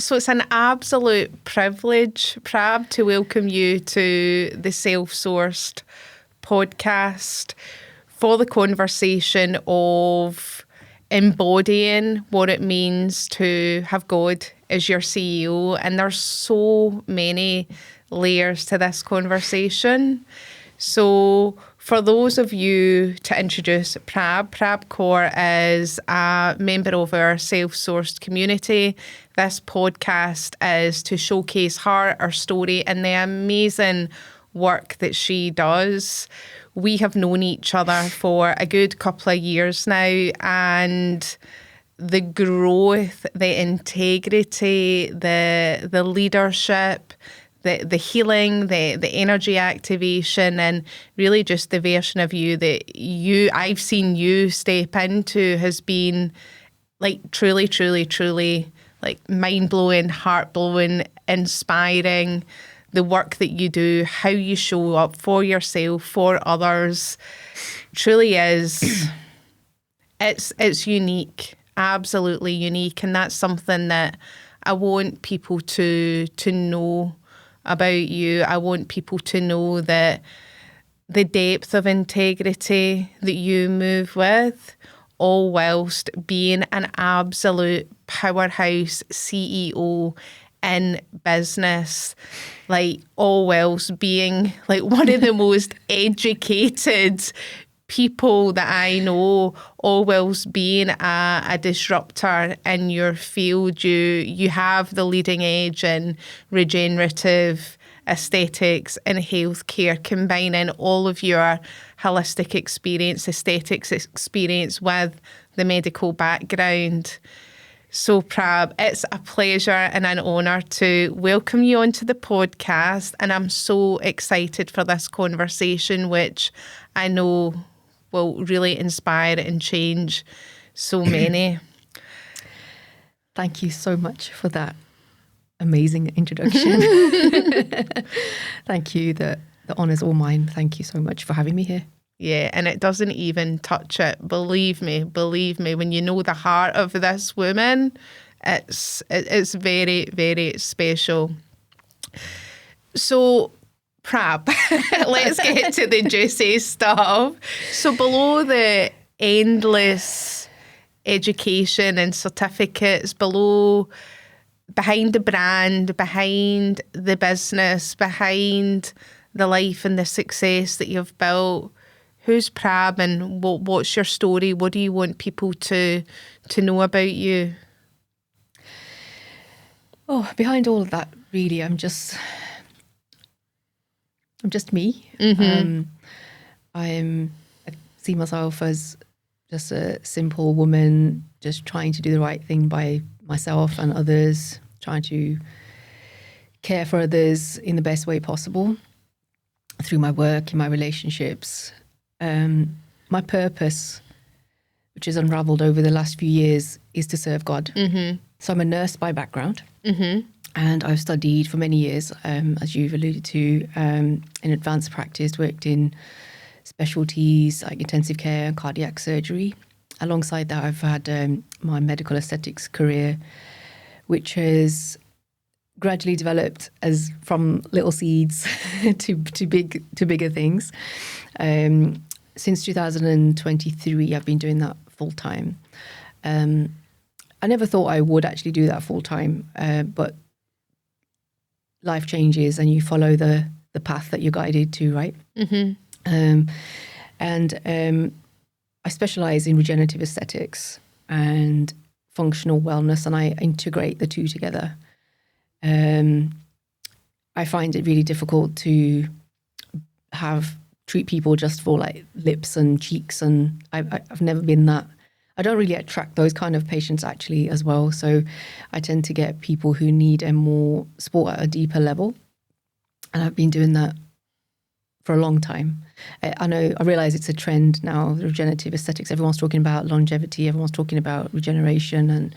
So it's an absolute privilege, Prab, to welcome you to the Self-Sourced podcast for the conversation of embodying what it means to have God as your CEO. And there's so many layers to this conversation. So for those of you, to introduce Prab Kaur is a member of our Self-Sourced community. This podcast is to showcase her story, and the amazing work that she does. We have known each other for a good couple of years now, and the growth, the integrity, the leadership, the healing, the energy activation, and really just the version of you that I've seen you step into has been like truly, truly, truly like mind-blowing, heart-blowing, inspiring. The work that you do, how you show up for yourself, for others, truly is, it's unique, absolutely unique. And that's something that I want people to know about you. I want people to know that the depth of integrity that you move with, all whilst being an absolute powerhouse CEO in business, like all whilst being like one of the most educated people that I know, all whilst being a disruptor in your field. You have the leading edge in regenerative aesthetics and healthcare, combining all of your holistic experience, aesthetics experience with the medical background. So Prab, it's a pleasure and an honour to welcome you onto the podcast, and I'm so excited for this conversation, which I know will really inspire and change so many. Thank you so much for that amazing introduction. Thank you. The honour's all mine. Thank you so much for having me here. Yeah, and it doesn't even touch it. Believe me, when you know the heart of this woman, it's very, very special. So, Prab, let's get to the juicy stuff. So below the endless education and certificates, behind the brand, behind the business, behind the life and the success that you've built, who's Prab, and what's your story? What do you want people to know about you? Oh, behind all of that, really, I'm just me. Mm-hmm. I see myself as just a simple woman, just trying to do the right thing by myself and others, trying to care for others in the best way possible through my work, in my relationships. My purpose, which has unraveled over the last few years, is to serve God. Mm-hmm. So I'm a nurse by background. Mm-hmm. And I've studied for many years, as you've alluded to, in advanced practice, worked in specialties like intensive care and cardiac surgery. Alongside that, I've had my medical aesthetics career, which has gradually developed as from little seeds to bigger things. Since 2023, I've been doing that full time. I never thought I would actually do that full time, but life changes and you follow the path that you're guided to, right? Mm-hmm. I specialize in regenerative aesthetics and functional wellness, and I integrate the two together. I find it really difficult to treat people just for like lips and cheeks, and I've never been that. I don't really attract those kind of patients actually as well. So I tend to get people who need a more sport at a deeper level. And I've been doing that for a long time. I realize it's a trend now, regenerative aesthetics. Everyone's talking about longevity. Everyone's talking about regeneration and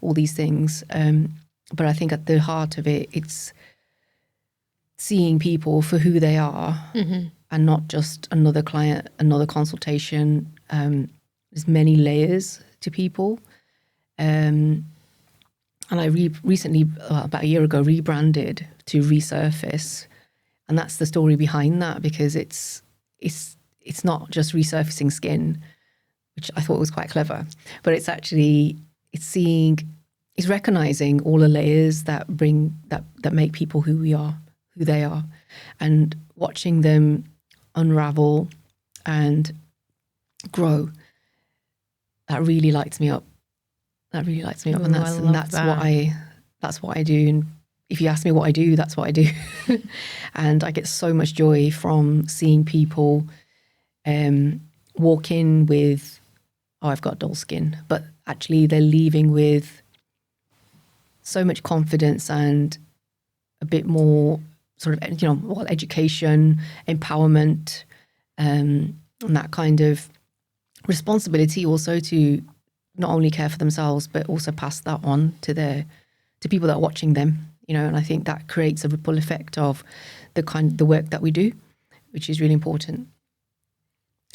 all these things. But I think at the heart of it, it's seeing people for who they are, mm-hmm. and not just another client, another consultation. There's many layers to people. And and I recently, about a year ago, rebranded to Resurface, and that's the story behind that, because it's not just resurfacing skin, which I thought was quite clever, but it's recognizing all the layers that make people who they are, and watching them unravel and grow. That really lights me up. And that's what I do. And if you ask me what I do, that's what I do. And I get so much joy from seeing people walk in with, oh, I've got dull skin, but actually they're leaving with so much confidence and a bit more sort of, education, empowerment, and that kind of responsibility also to not only care for themselves, but also pass that on to people that are watching them, and I think that creates a ripple effect of the work that we do, which is really important.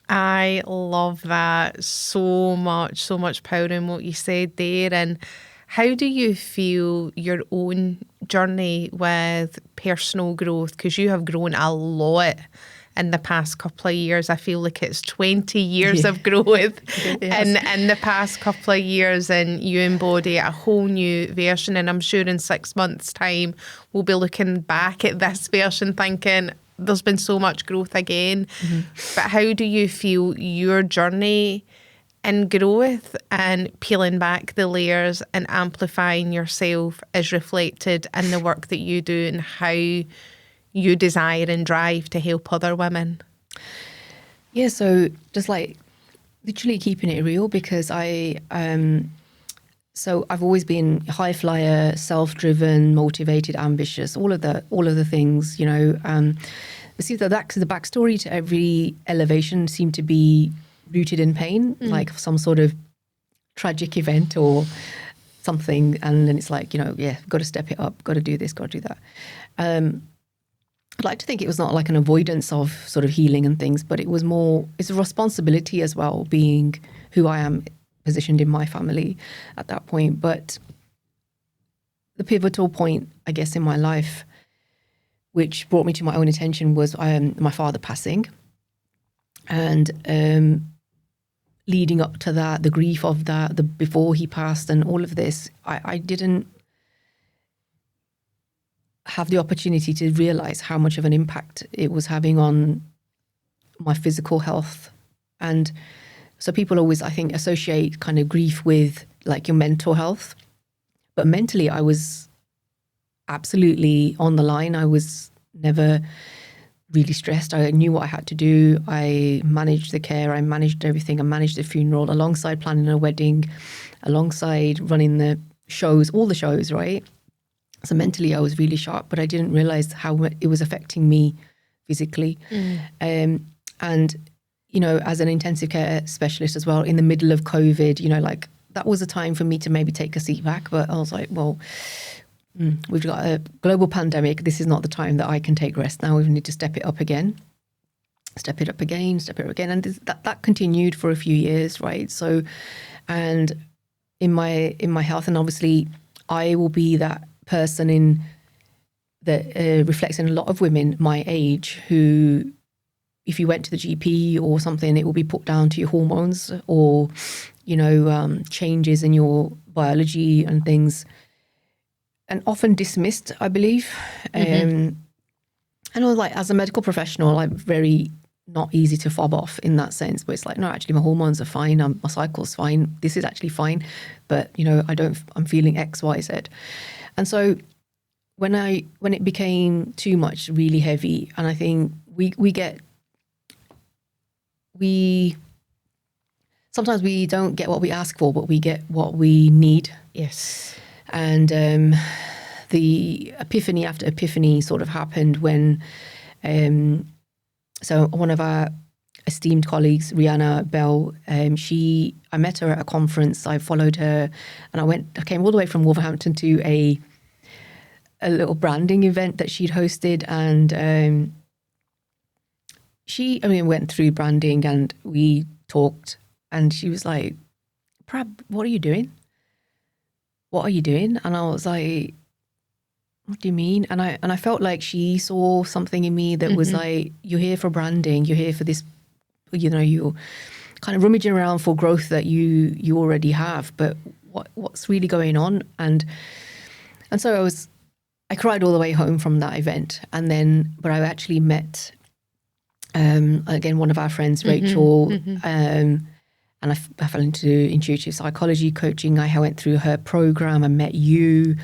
I love that so much power in what you said there. And how do you feel your own journey with personal growth? Because you have grown a lot in the past couple of years. I feel like it's 20 years of growth in the past couple of years, and you embody a whole new version. And I'm sure in 6 months' time, we'll be looking back at this version thinking, there's been so much growth again. Mm-hmm. But how do you feel your journey in growth and peeling back the layers and amplifying yourself is reflected in the work that you do and how you desire and drive to help other women? Yeah, so just like literally keeping it real, because so I've always been high flyer, self-driven, motivated, ambitious, all of the things, see the backstory to every elevation seemed to be rooted in pain, like some sort of tragic event or something, and then it's like, got to step it up, got to do this, got to do that. I'd like to think it was not like an avoidance of sort of healing and things, but it's a responsibility as well, being who I am positioned in my family at that point. But the pivotal point, I guess, in my life, which brought me to my own attention, was my father passing. And leading up to that, the grief of that, before he passed and all of this, I didn't have the opportunity to realize how much of an impact it was having on my physical health. And so people always, I think, associate kind of grief with like your mental health. But mentally, I was absolutely on the line. I was never really stressed. I knew what I had to do. I managed the care. I managed everything. I managed the funeral alongside planning a wedding, alongside running the shows, all the shows, right? So mentally, I was really sharp, but I didn't realize how it was affecting me physically. And, as an intensive care specialist as well, in the middle of COVID, like that was a time for me to maybe take a seat back. But I was like, well, we've got a global pandemic. This is not the time that I can take rest now. We need to step it up again. Step it up again. And that continued for a few years, right? So, and in my health, and obviously I will be that person that reflects in a lot of women my age who, if you went to the GP or something, it will be put down to your hormones or, changes in your biology and things, and often dismissed, I believe. And I was like, as a medical professional, I'm very not easy to fob off in that sense, but it's like, no, actually my hormones are fine. My cycle's fine. This is actually fine. But, I'm feeling X, Y, Z. And so when it became too much, really heavy, and I think sometimes we don't get what we ask for, but we get what we need. Yes. And the epiphany after epiphany sort of happened when, so one of our esteemed colleagues, Rihanna Bell, I met her at a conference. I followed her, and I came all the way from Wolverhampton to a little branding event that she'd hosted, and she went through branding, and we talked, and she was like, "Prab, what are you doing?" what are you doing? And I was like, what do you mean? And I felt like she saw something in me that was like, you're here for branding, you're here for this, you're kind of rummaging around for growth that you already have, but what's really going on? And so I cried all the way home from that event. But I actually met, again, one of our friends, Rachel, and I fell into intuitive psychology coaching. I went through her program. I met you.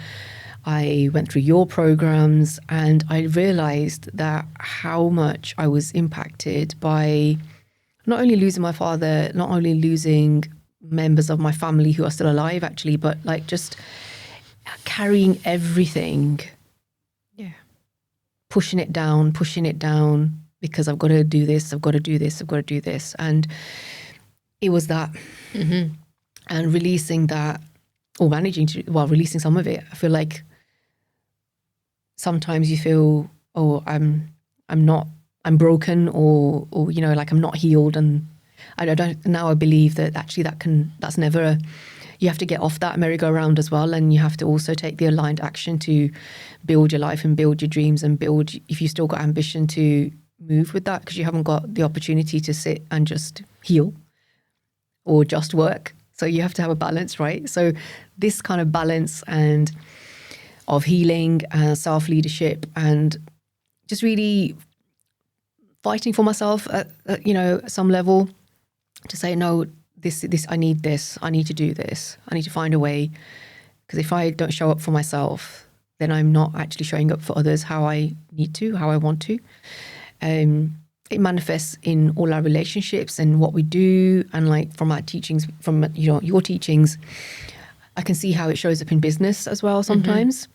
I went through your programs, and I realized that how much I was impacted by not only losing my father, not only losing members of my family who are still alive, actually, but like just carrying everything. Yeah. Pushing it down because I've got to do this, I've got to do this, I've got to do this. And it was that. And releasing that, or releasing some of it. I feel like sometimes you feel, I'm broken, or like I'm not healed, and I believe that actually that's never you have to get off that merry-go-round as well, and you have to also take the aligned action to build your life and build your dreams and build, if you still got ambition, to move with that, because you haven't got the opportunity to sit and just heal or just work. So you have to have a balance, right? So this kind of balance and of healing and self-leadership and just really fighting for myself at some level to say, no, this, I need this, I need to do this, I need to find a way. Because if I don't show up for myself, then I'm not actually showing up for others how I need to, how I want to. It manifests in all our relationships and what we do, and like from our teachings, from your teachings, I can see how it shows up in business as well sometimes.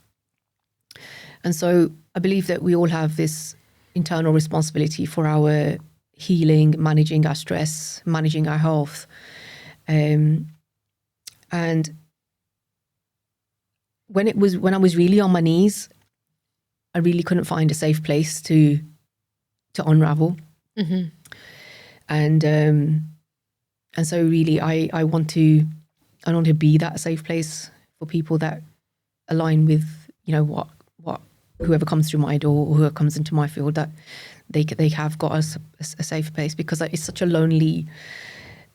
And so I believe that we all have this internal responsibility for our healing, managing our stress, managing our health. And when I was really on my knees, I really couldn't find a safe place to unravel. And so really I want to be that safe place for people that align with what whoever comes through my door or whoever comes into my field, that they have got a safe place, because it's such a lonely,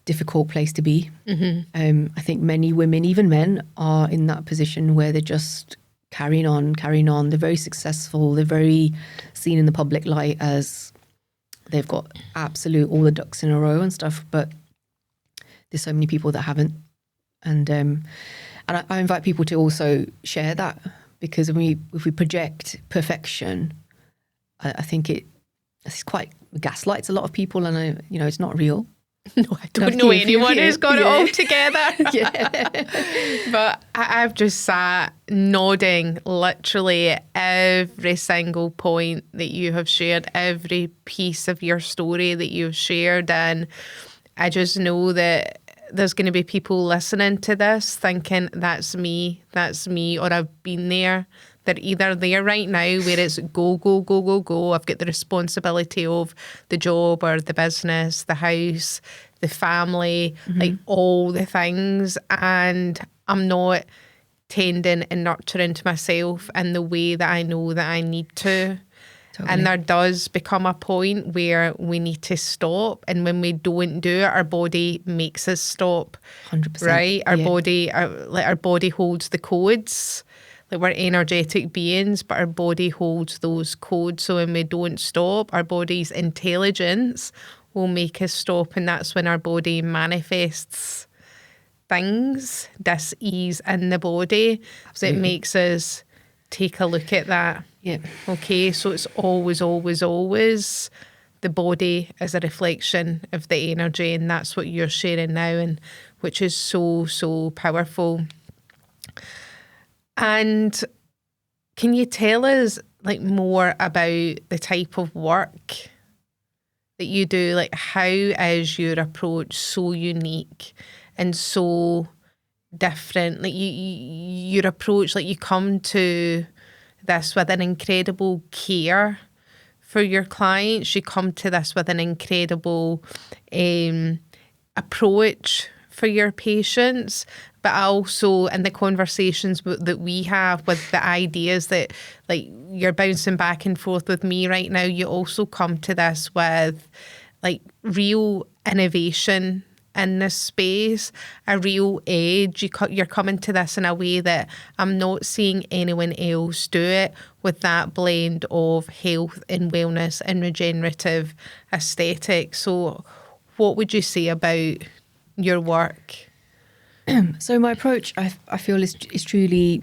difficult place to be. I think many women, even men, are in that position where they're just carrying on. They're very successful. They're very seen in the public light as they've got absolute all the ducks in a row and stuff. But there's so many people that haven't. And I invite people to also share that, because if we project perfection, I think it's quite gaslights a lot of people, and it's not real. No, I don't know anyone who's got it all together. Yeah. But I've just sat nodding literally at every single point that you have shared, every piece of your story that you've shared. And I just know that there's going to be people listening to this thinking, that's me, or I've been there. They're either there right now where it's go, go, go, go, go. I've got the responsibility of the job or the business, the house, the family, like all the things. And I'm not tending and nurturing to myself in the way that I know that I need to. Totally. And there does become a point where we need to stop. And when we don't do it, our body makes us stop. 100%. Right? Our body holds the codes. Like, we're energetic beings, but our body holds those codes. So when we don't stop, our body's intelligence will make us stop. And that's when our body manifests things, dis-ease in the body. Absolutely. So it makes us take a look at that. Yeah. Okay, so it's always, always, always the body as a reflection of the energy. And that's what you're sharing now, and which is so, so powerful. And can you tell us more about the type of work that you do? Like, how is your approach so unique and so different? Like, your approach, you come to this with an incredible care for your clients. You come to this with an incredible approach for your patients. but also in the conversations that we have with the ideas that, like, you're bouncing back and forth with me right now, you also come to this with, like, real innovation in this space, a real edge. You're coming to this in a way that I'm not seeing anyone else do it, with that blend of health and wellness and regenerative aesthetics. So what would you say about your work? So my approach, I feel, is truly,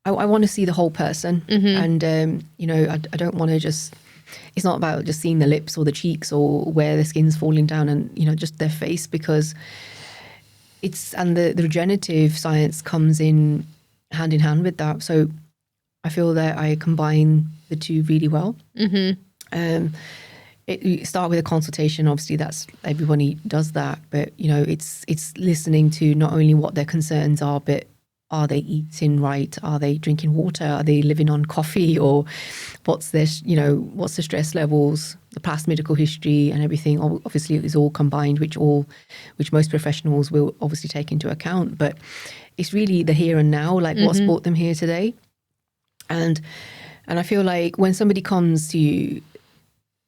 I want to see the whole person. And, I don't want to just, it's not about just seeing the lips or the cheeks or where the skin's falling down and, just their face, because and the regenerative science comes in hand with that. So I feel that I combine the two really well. You start with a consultation. Obviously, that's, everybody does that, but it's listening to not only what their concerns are, but are they eating right? Are they drinking water? Are they living on coffee? Or what's their what's the stress levels, the past medical history, and everything? Obviously, it's all combined, which most professionals will obviously take into account. But it's really the here and now, like what's brought them here today. And I feel like when somebody comes to you,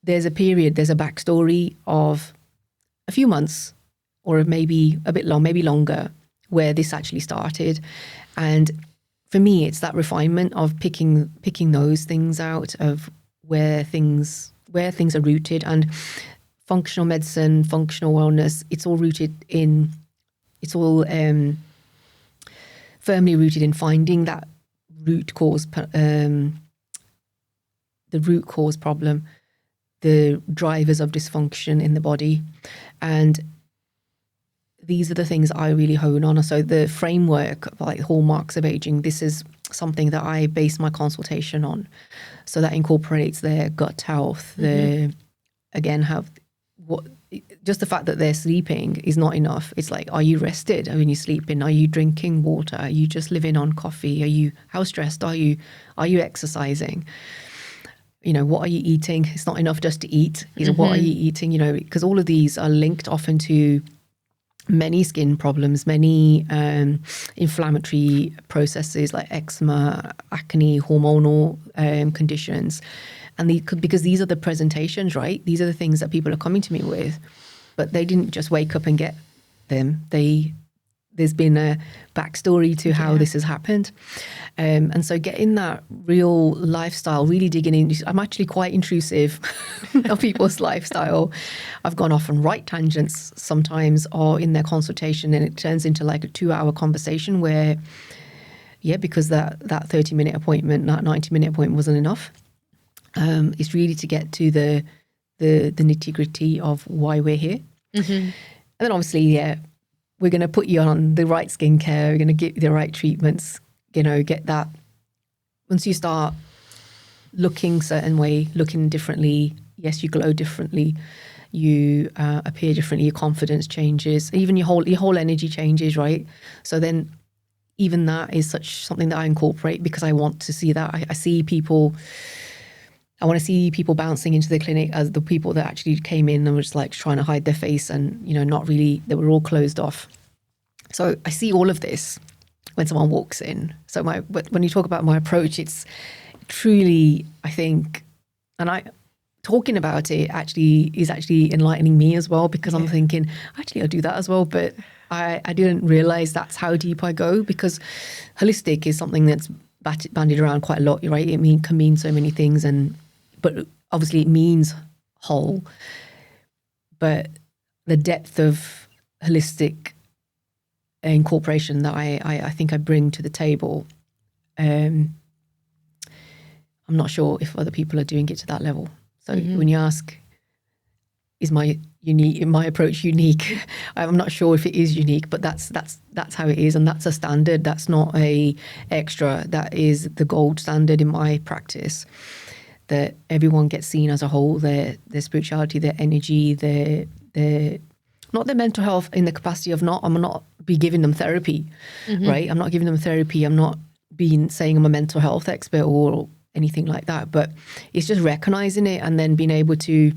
there's a backstory of a few months, or maybe a bit long, maybe longer, where this actually started. And for me, it's that refinement of picking those things out of where things are rooted. And functional medicine, functional wellness, it's all firmly rooted in finding that root cause, the root cause problem, the drivers of dysfunction in the body. And these are the things I really hone on. So the framework, like hallmarks of aging, this is something that I base my consultation on. So that incorporates their gut health. Just the fact that they're sleeping is not enough. It's like, are you rested when you're sleeping? Are you drinking water? Are you just living on coffee? How stressed are you? Are you exercising? What are you eating? It's not enough just to eat. What are you eating? Because all of these are linked often to many skin problems, many inflammatory processes like eczema, acne, hormonal conditions. And because these are the presentations, right? These are the things that people are coming to me with, but they didn't just wake up and get them. There's been a backstory to how this has happened. And so getting that real lifestyle, really digging in. I'm actually quite intrusive of people's lifestyle. I've gone off on right tangents sometimes, or in their consultation, and it turns into like a 2-hour conversation where, because that 30-minute appointment, that 90-minute appointment wasn't enough. It's really to get to the nitty-gritty of why we're here. And then obviously, we're going to put you on the right skincare. We're going to give you the right treatments. Get that. Once you start looking certain way, looking differently, yes, you glow differently. You appear differently. Your confidence changes. Even your whole energy changes, right? So then, even that is something that I incorporate, because I want to see that. I see people. I want to see people bouncing into the clinic as the people that actually came in and were just like trying to hide their face and, not really, they were all closed off. So I see all of this when someone walks in. So when you talk about my approach, it's truly, I think, and talking about it is actually enlightening me as well, because I'm thinking, actually, I'll do that as well. But I didn't realize that's how deep I go, because holistic is something that's bandied around quite a lot, right? It can mean so many things, but obviously it means whole. But the depth of holistic incorporation that I think I bring to the table, I'm not sure if other people are doing it to that level. So when you ask, is my approach unique? I'm not sure if it is unique, but that's how it is, and that's a standard. That's not a extra. That is the gold standard in my practice. That everyone gets seen as a whole. Their spirituality, their energy, their not their mental health in the capacity of I'm not be giving them therapy, right? I'm not giving them therapy. I'm not saying I'm a mental health expert or anything like that. But it's just recognizing it and then being able to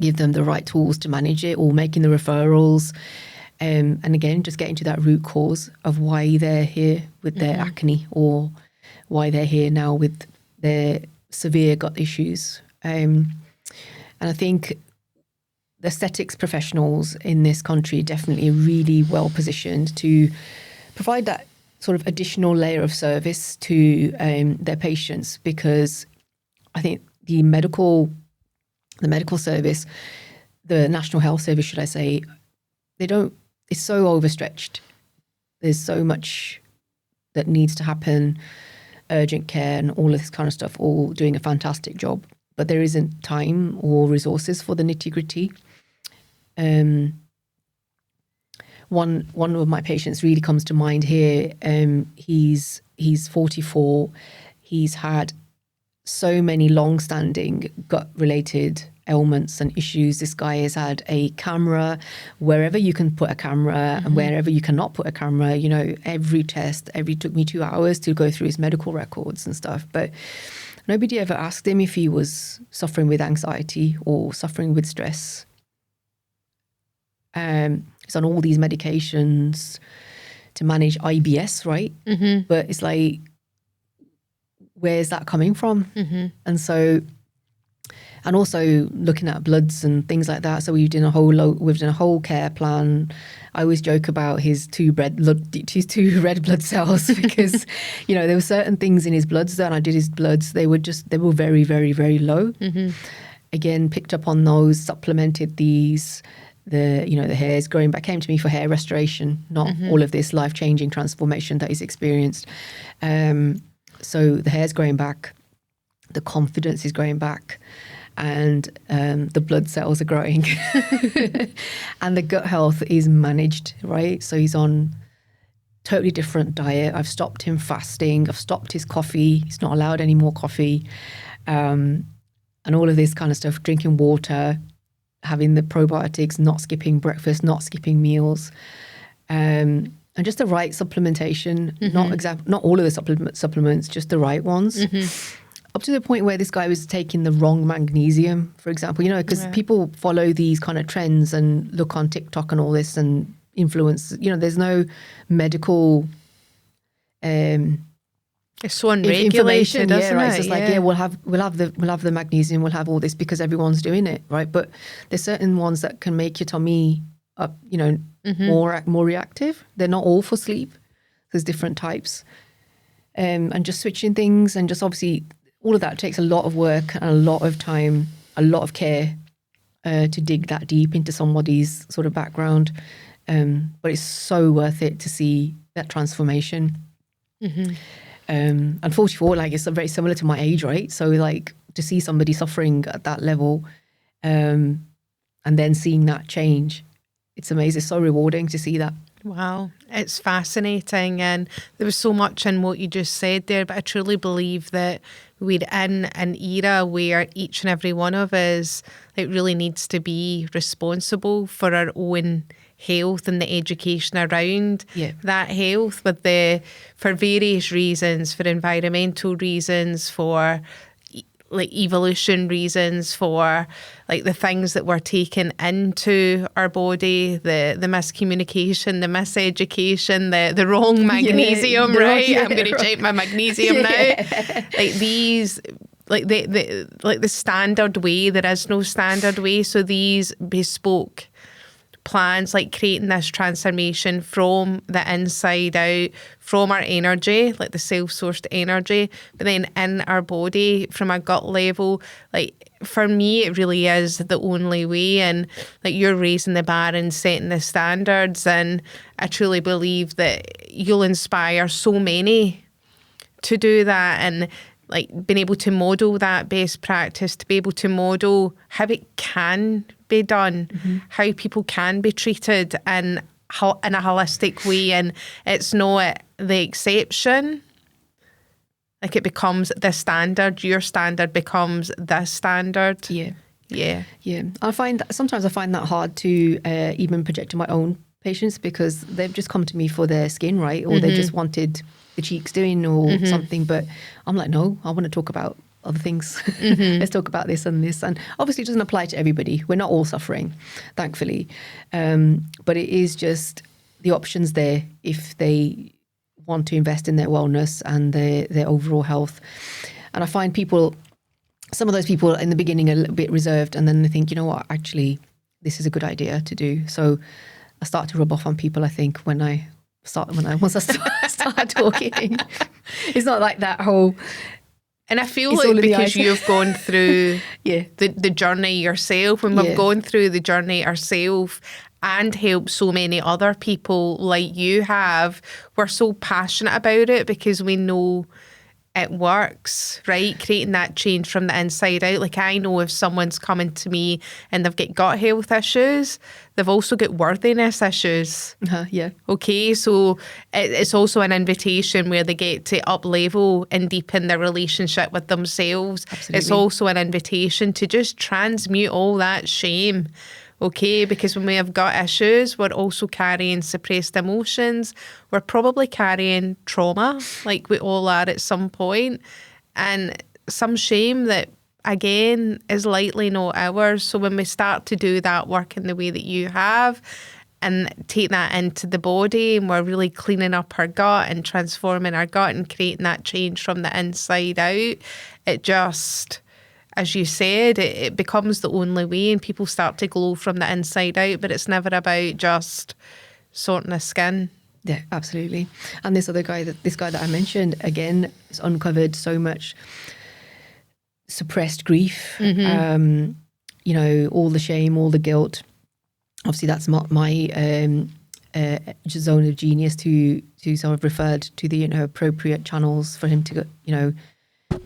give them the right tools to manage it, or making the referrals, And again, just getting to that root cause of why they're here with their acne, or why they're here now with their severe gut issues. And I think the aesthetics professionals in this country are definitely really well positioned to provide that sort of additional layer of service to their patients, because I think the medical service, the National Health Service, should I say, it's so overstretched. There's so much that needs to happen, urgent care and all of this kind of stuff, all doing a fantastic job. But there isn't time or resources for the nitty-gritty. One of my patients really comes to mind here. He's 44. He's had so many long-standing gut-related ailments and issues. This guy has had a camera wherever you can put a camera and wherever you cannot put a camera. You know, every test, took me 2 hours to go through his medical records and stuff. But nobody ever asked him if he was suffering with anxiety or suffering with stress. He's on all these medications to manage IBS, right? But it's like, where's that coming from? And so, and also looking at bloods and things like that. So we've done a whole care plan. I always joke about his two red blood cells because, you know, there were certain things in his bloods that when I did his bloods, they were very, very, very low. Again, picked up on those, supplemented these. The hair's growing back, came to me for hair restoration, not all of this life-changing transformation that he's experienced. So the hair's growing back, the confidence is growing back, and the blood cells are growing. And the gut health is managed, right? So he's on totally different diet. I've stopped him fasting. I've stopped his coffee. He's not allowed any more coffee. And all of this kind of stuff, drinking water, having the probiotics, not skipping breakfast, not skipping meals, and just the right supplementation, not all of the supplements, just the right ones. Up to the point where this guy was taking the wrong magnesium, for example, because people follow these kind of trends and look on TikTok and all this and influence, there's no medical it's so unregulated, isn't right? it? It's just like, we'll have the magnesium, we'll have all this because everyone's doing it, right? But there's certain ones that can make your tummy up, more reactive. They're not all for sleep. There's different types, and just switching things, and just obviously all of that takes a lot of work and a lot of time, a lot of care to dig that deep into somebody's sort of background. But it's so worth it to see that transformation. And 44, like, it's very similar to my age, right? So like to see somebody suffering at that level, and then seeing that change, it's amazing. It's so rewarding to see that. Wow, it's fascinating. And there was so much in what you just said there, but I truly believe that we're in an era where each and every one of us, it really needs to be responsible for our own health and the education around that health, for various reasons, for environmental reasons, for like evolution reasons, for like the things that we're taking into our body, the miscommunication, the miseducation, the wrong magnesium, right? I'm going to check my magnesium now. Like these, like the standard way, there is no standard way. So these bespoke plans, like creating this transformation from the inside out, from our energy, like the self-sourced energy, but then in our body from a gut level. Like for me, it really is the only way. And like you're raising the bar and setting the standards, and I truly believe that you'll inspire so many to do that, and like being able to model that best practice, to be able to model how it can be done, how people can be treated in a holistic way, and it's not the exception. Like it becomes the standard. Your standard becomes the standard. Yeah. Sometimes I find that hard to even project to my own patients, because they've just come to me for their skin, right? Or they just wanted the cheeks doing or something. But I'm like, no, I want to talk about other things. Let's talk about this and this. And obviously it doesn't apply to everybody. We're not all suffering, thankfully. But it is just the options there if they want to invest in their wellness and their overall health. And I find some of those people in the beginning are a little bit reserved, and then they think, you know what, actually, this is a good idea to do. So I start to rub off on people, I think, once I start talking. It's not like that whole... And I feel like because you've gone through the journey yourself, when we've gone through the journey ourselves and helped so many other people like you have, we're so passionate about it because we know it works, right? Creating that change from the inside out. Like, I know if someone's coming to me and they've got gut health issues, they've also got worthiness issues. Okay, so it's also an invitation where they get to up level and deepen their relationship with themselves. Absolutely. It's also an invitation to just transmute all that shame. Okay, because when we have gut issues, we're also carrying suppressed emotions. We're probably carrying trauma, like we all are at some point, and some shame that, again, is likely not ours. So when we start to do that work in the way that you have and take that into the body, and we're really cleaning up our gut and transforming our gut and creating that change from the inside out, it just... as you said, it becomes the only way, and people start to glow from the inside out, but it's never about just sorting the skin. Yeah, absolutely. And this guy that I mentioned, again, has uncovered so much suppressed grief, you know, all the shame, all the guilt. Obviously, that's my zone of genius to sort of referred to the, you know, appropriate channels for him to, you know,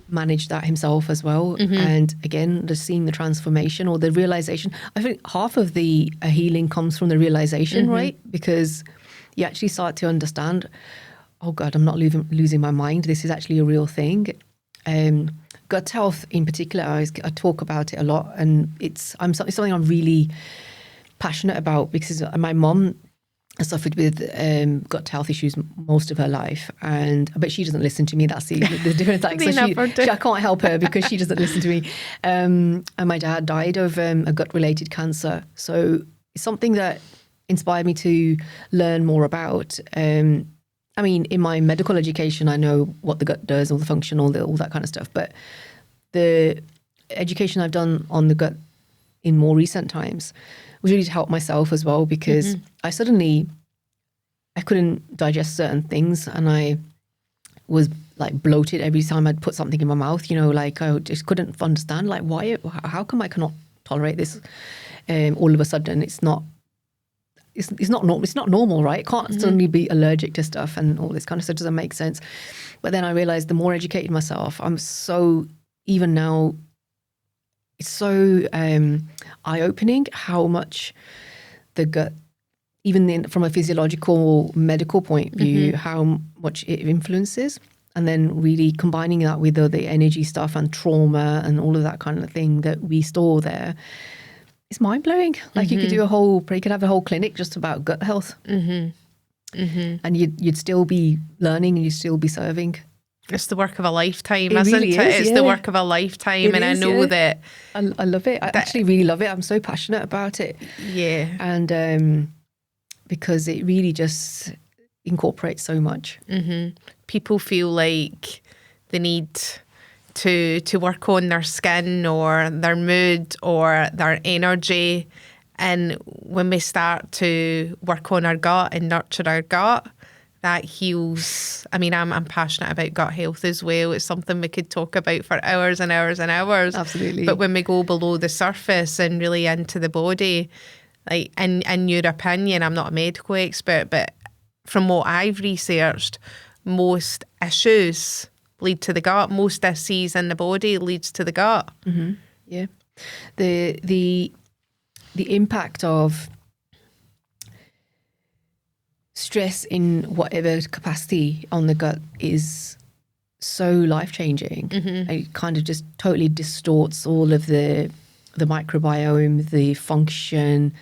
manage that himself as well. And again, just seeing the transformation or the realization. I think half of the healing comes from the realization, right? Because you actually start to understand, oh God, I'm not losing my mind. This is actually a real thing. Gut health in particular, I talk about it a lot, and it's something I'm really passionate about because my mom suffered with gut health issues most of her life, but she doesn't listen to me. That's the different thing. So I can't help her because she doesn't listen to me. And my dad died of a gut-related cancer. So it's something that inspired me to learn more about. I mean, in my medical education, I know what the gut does, all the function, all that kind of stuff. But the education I've done on the gut in more recent times was really to help myself as well, because I couldn't digest certain things, and I was like bloated every time I'd put something in my mouth, you know, like I just couldn't understand, like, how come I cannot tolerate this all of a sudden? It's not normal, right? It can't suddenly be allergic to stuff and all this kind of stuff. Doesn't make sense. But then I realized the more educated myself, I'm so, even now, it's so eye-opening how much the gut, even from a physiological, medical point of view, how much it influences. And then really combining that with the energy stuff and trauma and all of that kind of thing that we store there, it's mind-blowing. Like you could have a whole clinic just about gut health. And you'd still be learning and you'd still be serving. It's the work of a lifetime, isn't it? It's the work of a lifetime. I know that. I love it. I actually really love it. I'm so passionate about it. Yeah. And because it really just incorporates so much. People feel like they need to work on their skin or their mood or their energy. And when we start to work on our gut and nurture our gut, that heals. I mean, I'm passionate about gut health as well. It's something we could talk about for hours and hours and hours. Absolutely. But when we go below the surface and really into the body, like in your opinion, I'm not a medical expert, but from what I've researched, most issues lead to the gut. Most disease in the body leads to the gut. Yeah. The impact of stress in whatever capacity on the gut is so life-changing. It kind of just totally distorts all of the microbiome, the function,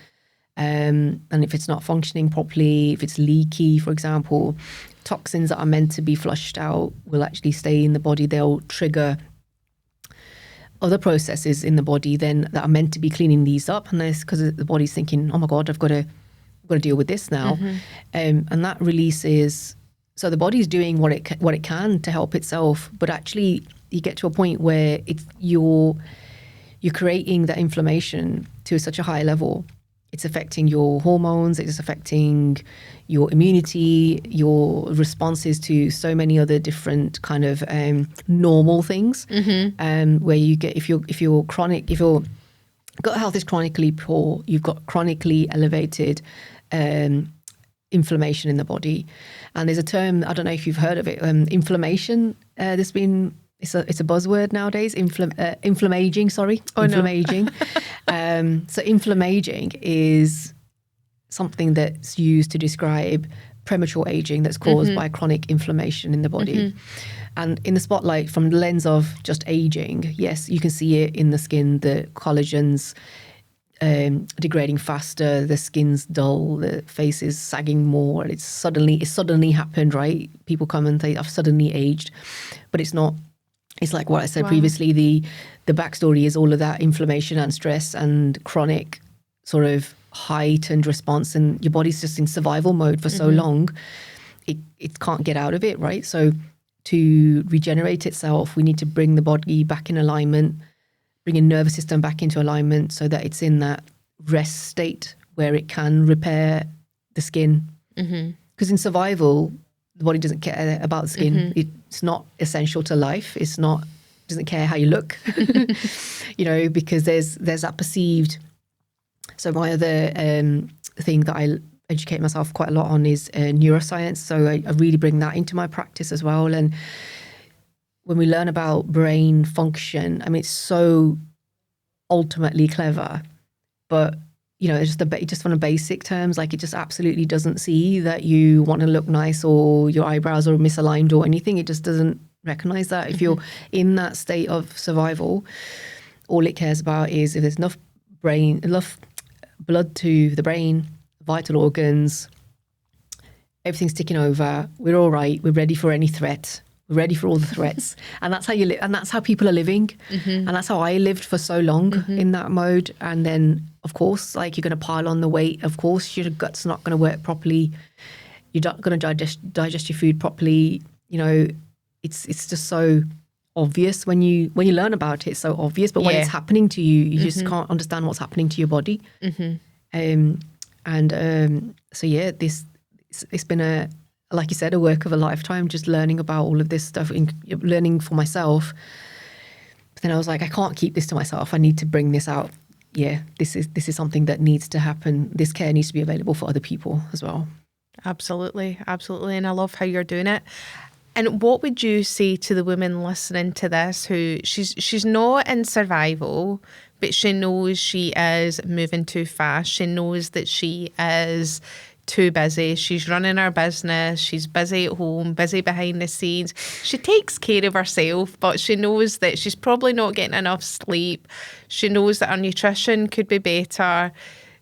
and if it's not functioning properly, if it's leaky, for example, toxins that are meant to be flushed out will actually stay in the body. They'll trigger other processes in the body then that are meant to be cleaning these up, and there's because the body's thinking, oh my god, I've got to deal with this now, and that releases. So the body's doing what it can to help itself, but actually you get to a point where you're creating that inflammation to such a high level. It's affecting your hormones, it's affecting your immunity, your responses to so many other different kind of normal things. Where you get if your gut health is chronically poor, you've got chronically elevated inflammation in the body. And there's a term, I don't know if you've heard of it, inflammation. It's a buzzword nowadays. Inflammaging. So inflammaging is something that's used to describe premature aging that's caused by chronic inflammation in the body. And in the spotlight, from the lens of just aging, yes, you can see it in the skin. The collagen's degrading faster, the skin's dull, the face is sagging more. It's suddenly happened, right? People come and say, I've suddenly aged, but it's not. It's like what I said previously, the backstory is all of that inflammation and stress and chronic sort of heightened response, and your body's just in survival mode for so long, it can't get out of it, right? So to regenerate itself, we need to bring the body back in alignment, bring your nervous system back into alignment so that it's in that rest state where it can repair the skin. Because in survival, the body doesn't care about the skin. It's not essential to life. Doesn't care how you look, because there's that perceived. So my other thing that I educate myself quite a lot on is neuroscience. So I really bring that into my practice as well. And when we learn about brain function, I mean, it's so ultimately clever, but just from the basic terms, like it just absolutely doesn't see that you want to look nice or your eyebrows are misaligned or anything. It just doesn't recognize that. If you're in that state of survival, all it cares about is if there's enough blood to the brain, vital organs, everything's ticking over. We're all right. We're ready for any threat. We're ready for all the threats. And that's how you live. And that's how people are living. And that's how I lived for so long in that mode. And then, of course, like you're going to pile on the weight. Of course, your gut's not going to work properly. You're not going to digest your food properly. It's just so obvious when you learn about it. It's so obvious. But when it's happening to you, you just can't understand what's happening to your body. So yeah, it's been like you said, a work of a lifetime, just learning about all of this stuff, learning for myself. But then I was like, I can't keep this to myself. I need to bring this out. Yeah, this is something that needs to happen. This care needs to be available for other people as well. Absolutely. And I love how you're doing it. And what would you say to the woman listening to this who she's not in survival, but she knows she is moving too fast. She knows that she is too busy. She's running her business. She's busy at home, busy behind the scenes. She takes care of herself, but she knows that she's probably not getting enough sleep. She knows that her nutrition could be better.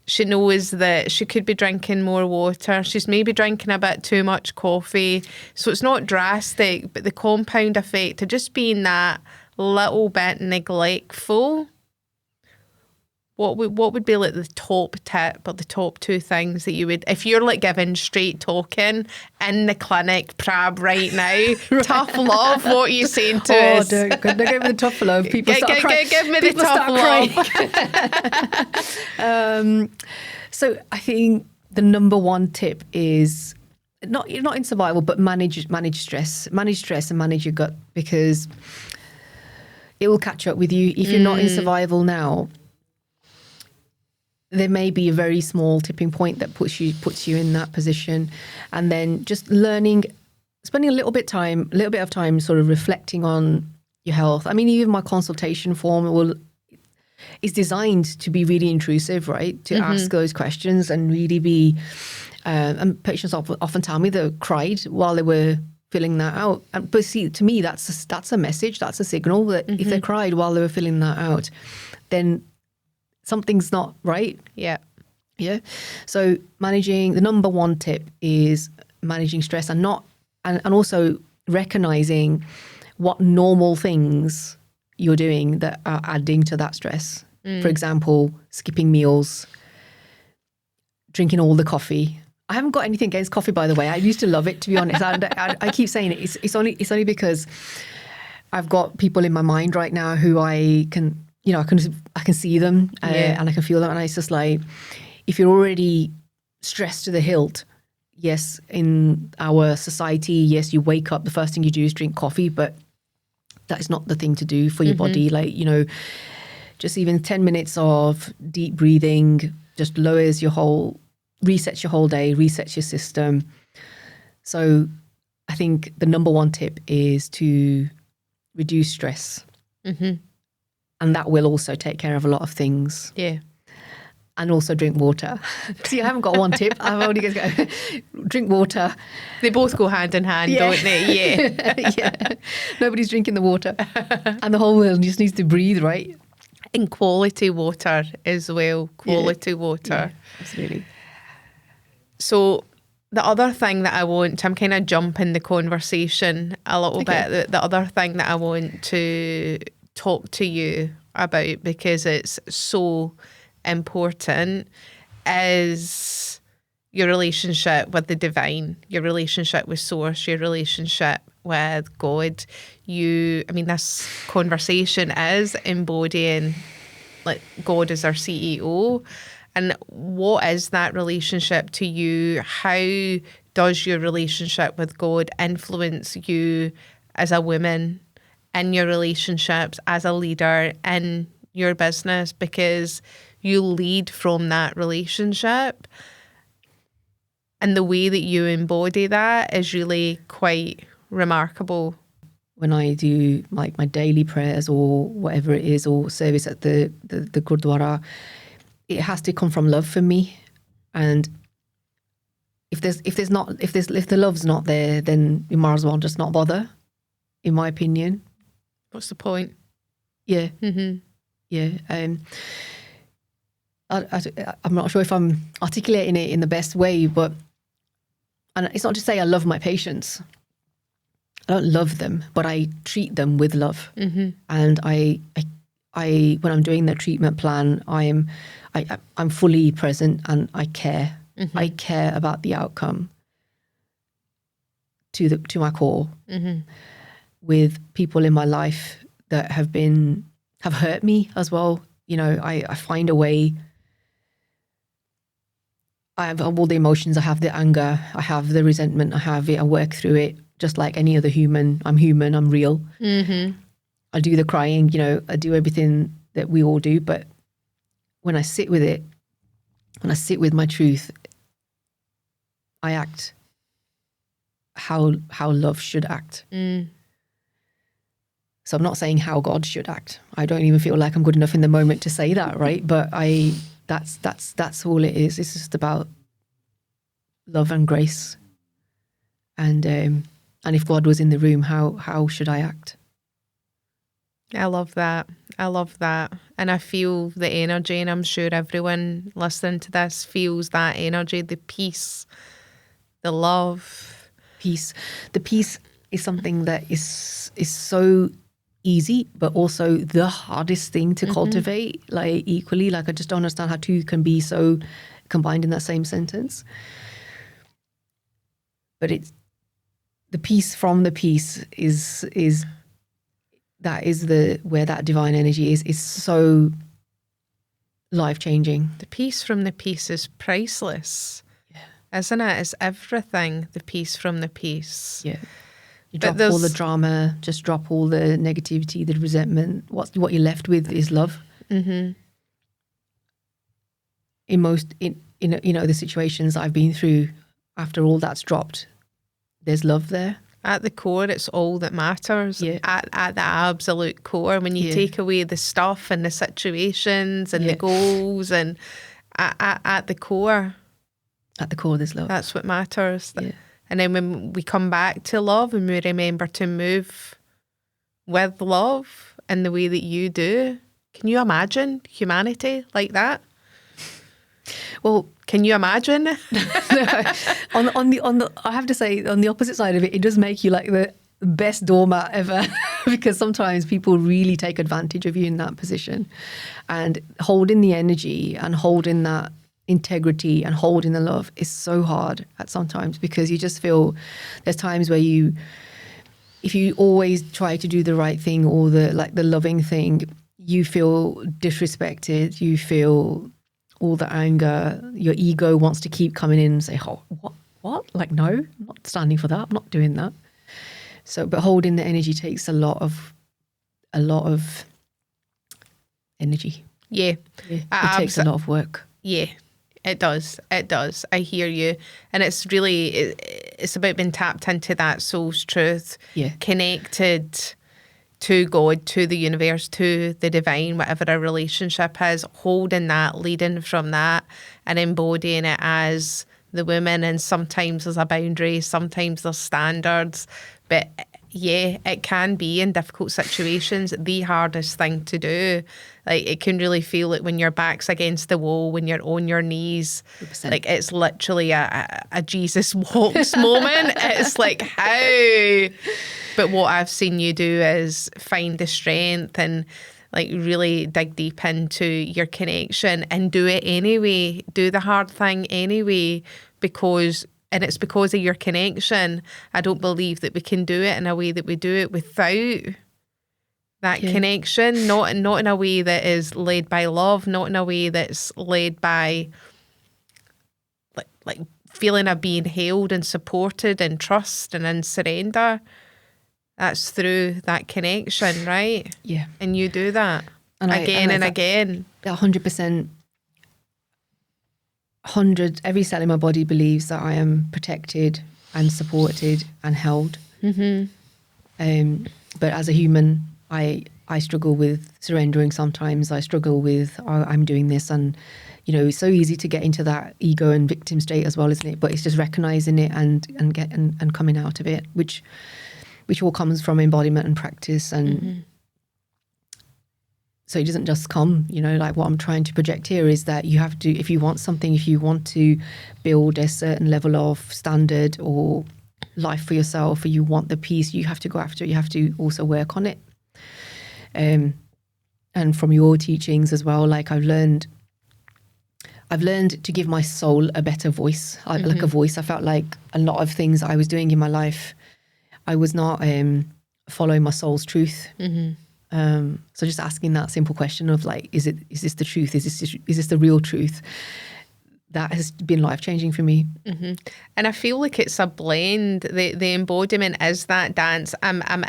She knows that she could be drinking more water. She's maybe drinking a bit too much coffee. So it's not drastic, but the compound effect of just being that little bit neglectful. What would be like the top tip or the top two things that you would, if you're like giving straight talking in the clinic, Prab, right now, tough love, what are you saying to us? Don't give me the tough love. People start crying. Give me the tough love. So I think the number one tip is not in survival, but manage stress and manage your gut, because it will catch up with you. If you're not in survival now, there may be a very small tipping point that puts you in that position. And then just spending a little bit of time sort of reflecting on your health. I mean, even my consultation form is designed to be really intrusive, right? To ask those questions and really be, and patients often tell me they cried while they were filling that out. But see, to me, that's a message, that's a signal that if they cried while they were filling that out, then something's not right. Yeah. So the number one tip is managing stress and also recognizing what normal things you're doing that are adding to that stress. For example, skipping meals, drinking all the coffee. I haven't got anything against coffee, by the way. I used to love it, to be honest. I keep saying it. It's only because I've got people in my mind right now who I can see them and I can feel them. And it's just like, if you're already stressed to the hilt, yes, in our society, yes, you wake up, the first thing you do is drink coffee, but that is not the thing to do for your body. Like, just even 10 minutes of deep breathing just resets your whole day, resets your system. So I think the number one tip is to reduce stress. And that will also take care of a lot of things. Yeah. And also drink water. See, I haven't got one tip. I've only got to go drink water. They both go hand in hand, don't they? Yeah. Yeah. Nobody's drinking the water. And the whole world just needs to breathe, right? And quality water as well. Quality water. Yeah, absolutely. So the other thing that I'm kind of jumping the conversation a little bit. The other thing that I want to talk to you about, because it's so important, is your relationship with the divine, your relationship with Source, your relationship with God. This conversation is embodying like God as our CEO. And what is that relationship to you? How does your relationship with God influence you as a woman, in your relationships, as a leader, in your business? Because you lead from that relationship. And the way that you embody that is really quite remarkable. When I do like my daily prayers or whatever it is, or service at the Gurdwara, it has to come from love for me. And if the love's not there, then you might as well just not bother, in my opinion. What's the point? Yeah. Yeah. I'm not sure if I'm articulating it in the best way, and it's not to say I love my patients. I don't love them, but I treat them with love. And I when I'm doing the treatment plan, I'm fully present and I care. I care about the outcome to my core. With people in my life that have hurt me as well. I find a way. I have all the emotions. I have the anger. I have the resentment. I have it. I work through it just like any other human. I'm human. I'm real. I do the crying. I do everything that we all do. But when I sit with it, when I sit with my truth, I act how love should act. So I'm not saying how God should act. I don't even feel like I'm good enough in the moment to say that, right? But that's all it is. It's just about love and grace. And if God was in the room, how should I act? I love that. And I feel the energy, and I'm sure everyone listening to this feels that energy, the peace, the love. Peace. The peace is something that is so easy, but also the hardest thing to cultivate, like equally. Like, I just don't understand how two can be so combined in that same sentence. But it's the peace from the peace is where that divine energy is so life-changing. The peace from the peace is priceless, isn't it? It's everything, the peace from the peace. Yeah. You drop all the drama, just drop all the negativity, the resentment. What you're left with is love. In the situations I've been through, after all that's dropped, there's love there. At the core, it's all that matters. Yeah. At the absolute core, when you take away the stuff and the situations and the goals, and at the core. At the core, there's love. That's what matters. Yeah. And then when we come back to love and we remember to move with love in the way that you do, can you imagine humanity like that? Well, can you imagine? on the I have to say, on the opposite side of it, it does make you like the best doormat ever. because sometimes people really take advantage of you in that position. And holding the energy and holding that integrity and holding the love is so hard at sometimes, because you just feel there's times where if you always try to do the right thing or the loving thing, you feel disrespected, you feel all the anger, your ego wants to keep coming in and say, oh, what? Like, no, I'm not standing for that. I'm not doing that. So, but holding the energy takes a lot of energy. Yeah. It takes a lot of work. Yeah, it does. It does. I hear you. And it's really, it's about being tapped into that soul's truth, connected to God, to the universe, to the divine, whatever our relationship is, holding that, leading from that, and embodying it as the woman. And sometimes there's a boundary, sometimes there's standards, but yeah, it can be in difficult situations the hardest thing to do. Like, it can really feel like when your back's against the wall, when you're on your knees, 100%. like it's literally a Jesus walks moment. It's like, how? But what I've seen you do is find the strength and like really dig deep into your connection and do it anyway. Do the hard thing anyway, and it's because of your connection. I don't believe that we can do it in a way that we do it without that connection, not in a way that is led by love, not in a way that's led by like feeling of being held and supported and trust and in surrender. That's through that connection, right? Yeah. And you do that again and again. 100%. Every cell in my body believes that I am protected and supported and held. Mm-hmm. But as a human, I struggle with surrendering sometimes. I struggle with, oh, I'm doing this. And, you know, it's so easy to get into that ego and victim state as well, isn't it? But it's just recognizing it and coming out of it, which all comes from embodiment and practice. And so it doesn't just come, you know, like what I'm trying to project here is that you have to, if you want something, if you want to build a certain level of standard or life for yourself, or you want the peace, you have to go after it. You have to also work on it. And from your teachings as well, like I've learned to give my soul a better voice, like a voice. I felt like a lot of things I was doing in my life, I was not following my soul's truth. So just asking that simple question of like, is this the truth? Is this the real truth? That has been life-changing for me. And I feel like it's a blend. The embodiment is that dance. I'm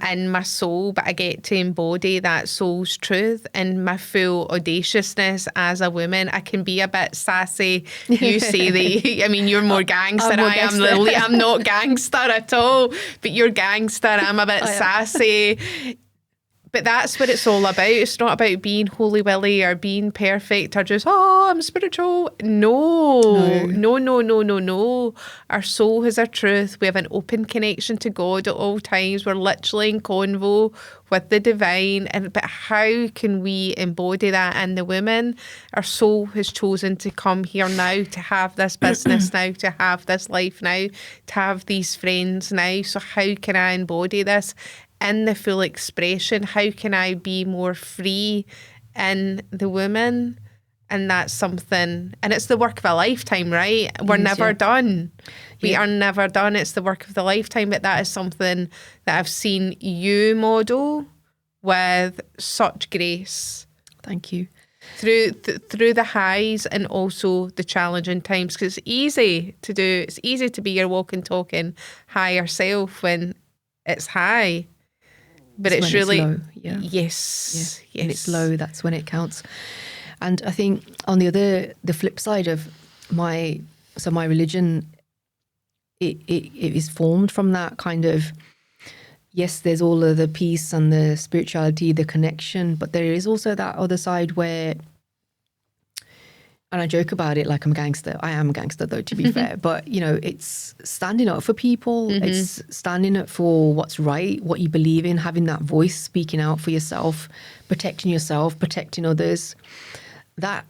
in my soul, but I get to embody that soul's truth and my full audaciousness as a woman. I can be a bit sassy. You say I mean, you're more gangster. I'm not gangster at all, but you're gangster. I'm a bit sassy. But that's what it's all about. It's not about being holy willy or being perfect or just, oh, I'm spiritual. No. Our soul has a truth. We have an open connection to God at all times. We're literally in convo with the divine. But how can we embody that in the women? Our soul has chosen to come here now, to have this business now, to have this life now, to have these friends now. So how can I embody this in the full expression? How can I be more free in the woman? And that's something, and it's the work of a lifetime, right? We're never done. We are never done. It's the work of the lifetime, but that is something that I've seen you model with such grace. Thank you. Through the highs and also the challenging times, because it's easy to do. It's easy to be your walking, talking higher self when it's high. But it's really low. Yes. When it's low, that's when it counts. And I think on the flip side of my religion, it is formed from that kind of, yes, there's all of the peace and the spirituality, the connection, but there is also that other side where, and I joke about it like I'm a gangster. I am a gangster though, to be fair. But, you know, it's standing up for people. It's standing up for what's right, what you believe in, having that voice, speaking out for yourself, protecting others. That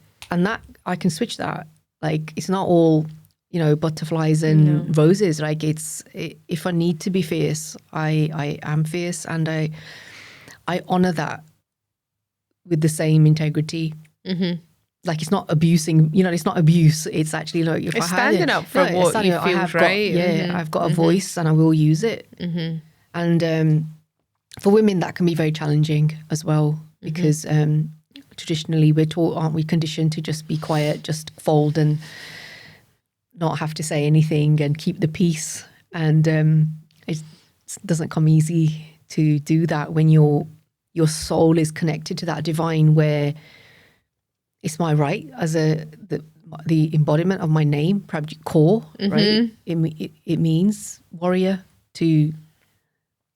I can switch that. Like, it's not all, butterflies and roses. Like if I need to be fierce, I am fierce, and I honor that with the same integrity. Mm-hmm. Like it's not abusing, it's not abuse. It's actually like if it's I had standing up for what you feel right. I've got a voice and I will use it. Mm-hmm. And for women, that can be very challenging as well, because traditionally we're taught, aren't we, conditioned to just be quiet, just fold and not have to say anything and keep the peace. And it doesn't come easy to do that when your soul is connected to that divine, where it's my right as the embodiment of my name, Prab Kaur, right? It means warrior, to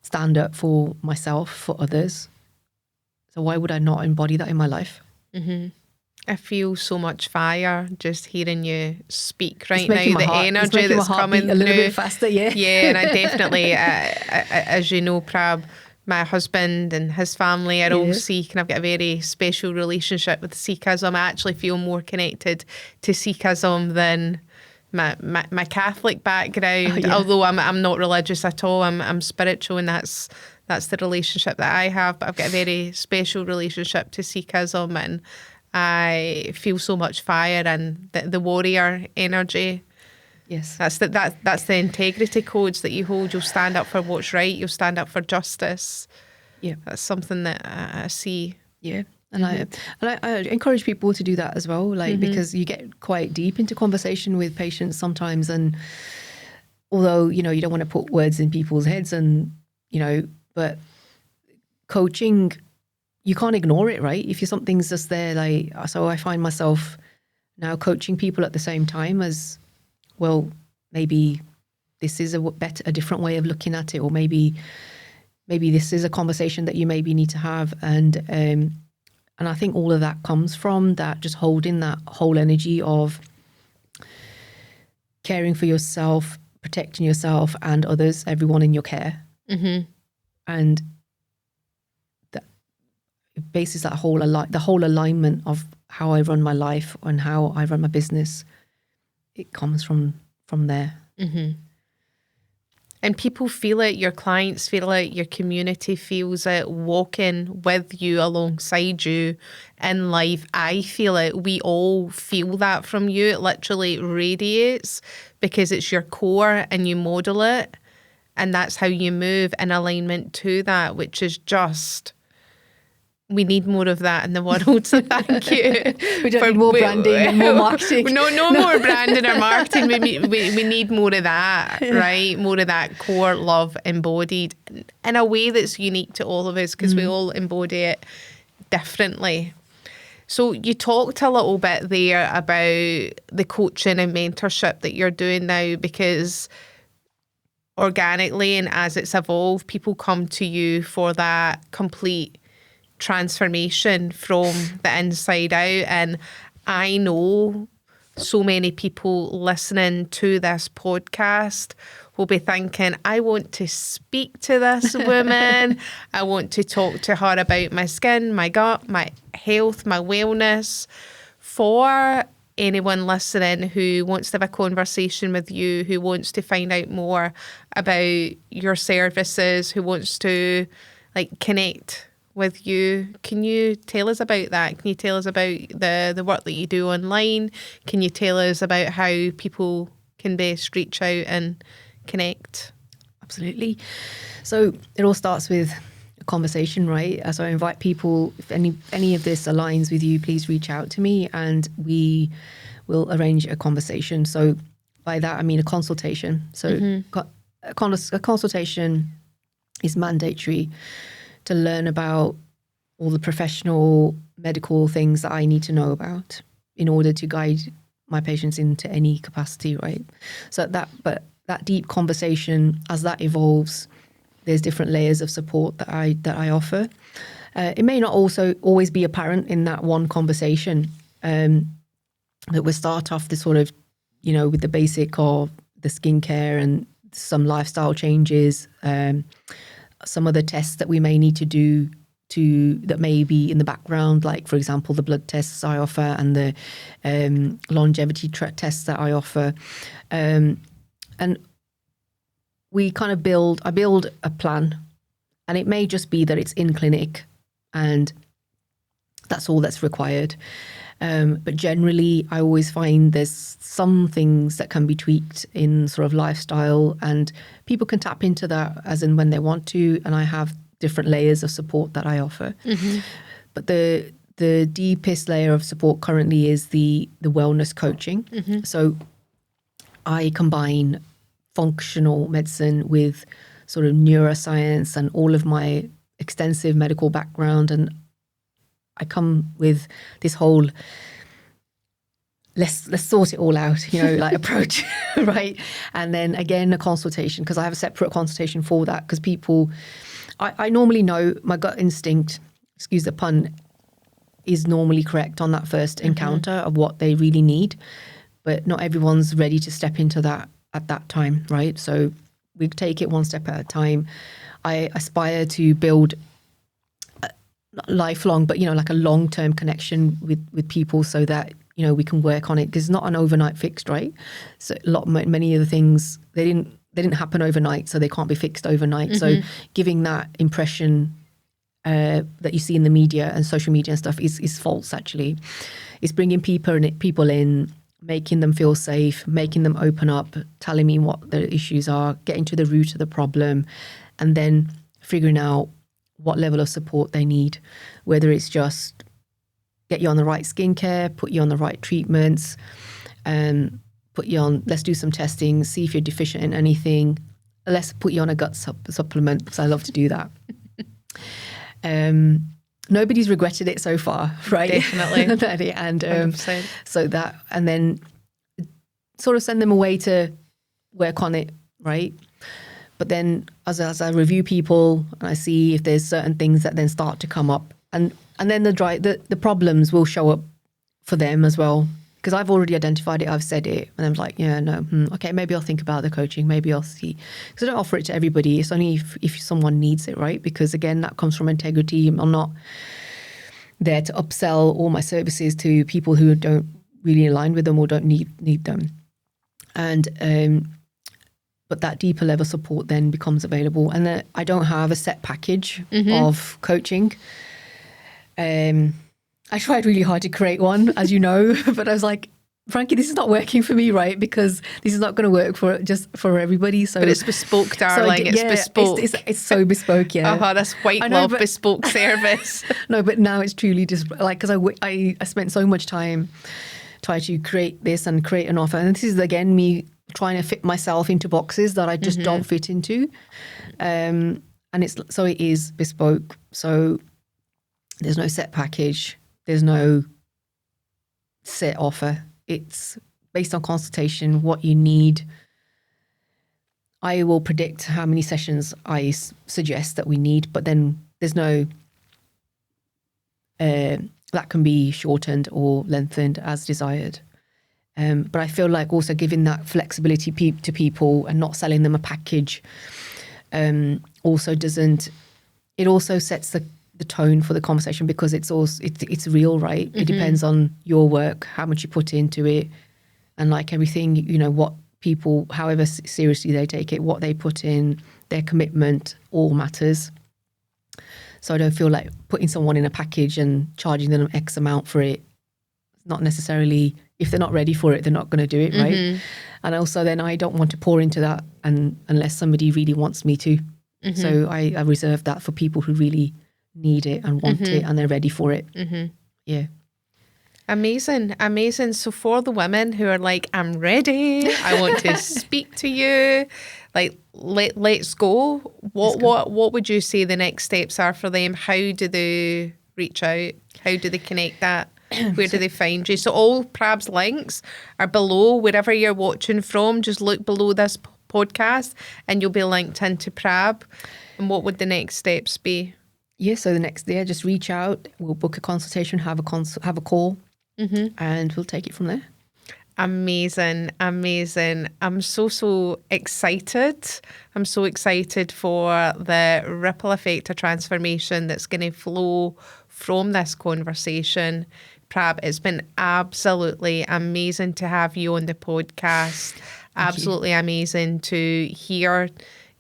stand up for myself, for others. So why would I not embody that in my life? Mm-hmm. I feel so much fire just hearing you speak right now. The energy that's coming a little bit faster, yeah. Yeah, and I definitely, as you know, Prab, my husband and his family are all Sikh, and I've got a very special relationship with Sikhism. I actually feel more connected to Sikhism than my Catholic background. Although I'm not religious at all, I'm spiritual, and that's the relationship that I have. But I've got a very special relationship to Sikhism, and I feel so much fire and the warrior energy. Yes, that's the integrity codes that you hold. You'll stand up for what's right. You'll stand up for justice. Yeah, that's something that I see. Yeah, and I encourage people to do that as well. Like because you get quite deep into conversation with patients sometimes, and although you don't want to put words in people's heads, and but coaching, you can't ignore it, right? If something's just there, like so, I find myself now coaching people at the same time as, well, maybe this is a different way of looking at it, or maybe this is a conversation that you maybe need to have, and I think all of that comes from that, just holding that whole energy of caring for yourself, protecting yourself and others, everyone in your care, and that bases that the whole alignment of how I run my life and how I run my business. It comes from there. And people feel it, your clients feel it, your community feels it, walking with you, alongside you in life. I feel it. We all feel that from you. It literally radiates because it's your core and you model it. And that's how you move in alignment to that, which is just... We need more of that in the world, so thank you. We don't need more branding and more marketing. No more branding or marketing. We need more of that, right? More of that core love embodied in a way that's unique to all of us, because we all embody it differently. So you talked a little bit there about the coaching and mentorship that you're doing now, because organically and as it's evolved, people come to you for that complete transformation from the inside out. And I know so many people listening to this podcast will be thinking, I want to speak to this woman. I want to talk to her about my skin, my gut, my health, my wellness. For anyone listening who wants to have a conversation with you, who wants to find out more about your services, who wants to connect with you, can you tell us about that? Can you tell us about the work that you do online? Can you tell us about how people can best reach out and connect? Absolutely. So it all starts with a conversation, right? So I invite people, if any of this aligns with you, please reach out to me and we will arrange a conversation. So by that, I mean a consultation. So a consultation is mandatory to learn about all the professional medical things that I need to know about in order to guide my patients into any capacity, right? So that deep conversation, as that evolves, there's different layers of support that I offer. It may not also always be apparent in that one conversation, that we start off the sort of, with the basic of the skincare and some lifestyle changes, some of the tests that we may need to do that may be in the background, like, for example, the blood tests I offer and the longevity tests that I offer. And I build a plan, and it may just be that it's in clinic and that's all that's required. But generally, I always find there's some things that can be tweaked in sort of lifestyle, and people can tap into that as in when they want to. And I have different layers of support that I offer. But the deepest layer of support currently is the wellness coaching. So I combine functional medicine with sort of neuroscience and all of my extensive medical background, and I come with this whole let's sort it all out, like approach, right? And then again, a consultation, because I have a separate consultation for that, because people, I normally know my gut instinct, excuse the pun, is normally correct on that first encounter of what they really need, but not everyone's ready to step into that at that time, right? So we take it one step at a time. I aspire to build lifelong, but like a long-term connection with people, so that we can work on it, because it's not an overnight fixed, right? So many of the things they didn't happen overnight, so they can't be fixed overnight. So giving that impression that you see in the media and social media and stuff is false. Actually, it's bringing people in, making them feel safe, making them open up, telling me what their issues are, getting to the root of the problem, and then figuring out what level of support they need, whether it's just get you on the right skincare, put you on the right treatments, let's do some testing, see if you're deficient in anything. Let's put you on a gut supplement, because I love to do that. Nobody's regretted it so far, right? Definitely. And 100%. so that, and then sort of send them away to work on it, right? But then as I review people, and I see if there's certain things that then start to come up, and then the problems will show up for them as well, because I've already identified it, I've said it, and I'm like, yeah, no, okay, maybe I'll think about the coaching, maybe I'll see. Because I don't offer it to everybody. It's only if someone needs it, right? Because again, that comes from integrity. I'm not there to upsell all my services to people who don't really align with them or don't need them. And but that deeper level support then becomes available. And I don't have a set package of coaching. I tried really hard to create one, as you know, but I was like, Frankie, this is not working for me, right? Because this is not going to work for everybody. So, but it's bespoke, darling. It's bespoke. It's so bespoke, yeah. That's white glove bespoke service. No, but now it's truly just like, because I spent so much time trying to create this and create an offer, and this is again me trying to fit myself into boxes that I just don't fit into, and it is bespoke. So there's no set package. There's no set offer. It's based on consultation, what you need. I will predict how many sessions I suggest that we need, but then there's no, that can be shortened or lengthened as desired. But I feel like also giving that flexibility to people and not selling them a package also sets the tone for the conversation, because it's real, right? It depends on your work, how much you put into it, and like everything, what people, however seriously they take it, what they put in, their commitment, all matters. So I don't feel like putting someone in a package and charging them X amount for it. Not necessarily, if they're not ready for it, they're not going to do it, right? And also then I don't want to pour into that unless somebody really wants me to. So I reserve that for people who really need it and want it and they're ready for it. Yeah. Amazing. So for the women who are like, I'm ready, I want to speak to you, like let's go. What would you say the next steps are for them? How do they reach out? How do they connect that? Where do they find you? So all Prab's links are below wherever you're watching from. Just look below this podcast and you'll be linked into Prab. And what would the next steps be? Yeah, so the next day, just reach out. We'll book a consultation, have a call, and we'll take it from there. Amazing, amazing. I'm so excited. I'm so excited for the ripple effect of transformation that's going to flow from this conversation. Prab, it's been absolutely amazing to have you on the podcast. Absolutely amazing to hear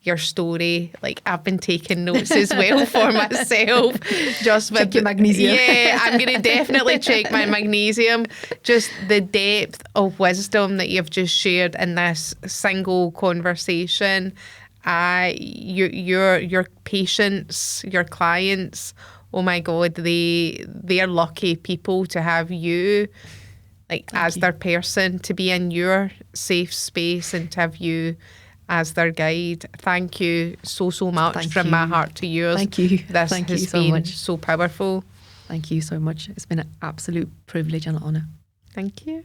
your story. Like, I've been taking notes as well for myself. Just check your magnesium. Yeah, I'm going to definitely check my magnesium. Just the depth of wisdom that you've just shared in this single conversation. Your patients, your clients, oh my God, they're lucky people to have you, like, as their person, to be in your safe space and to have you as their guide. Thank you so much from my heart to yours. Thank you. This Thank has you so been much. so powerful. Thank you so much. It's been an absolute privilege and honor. Thank you.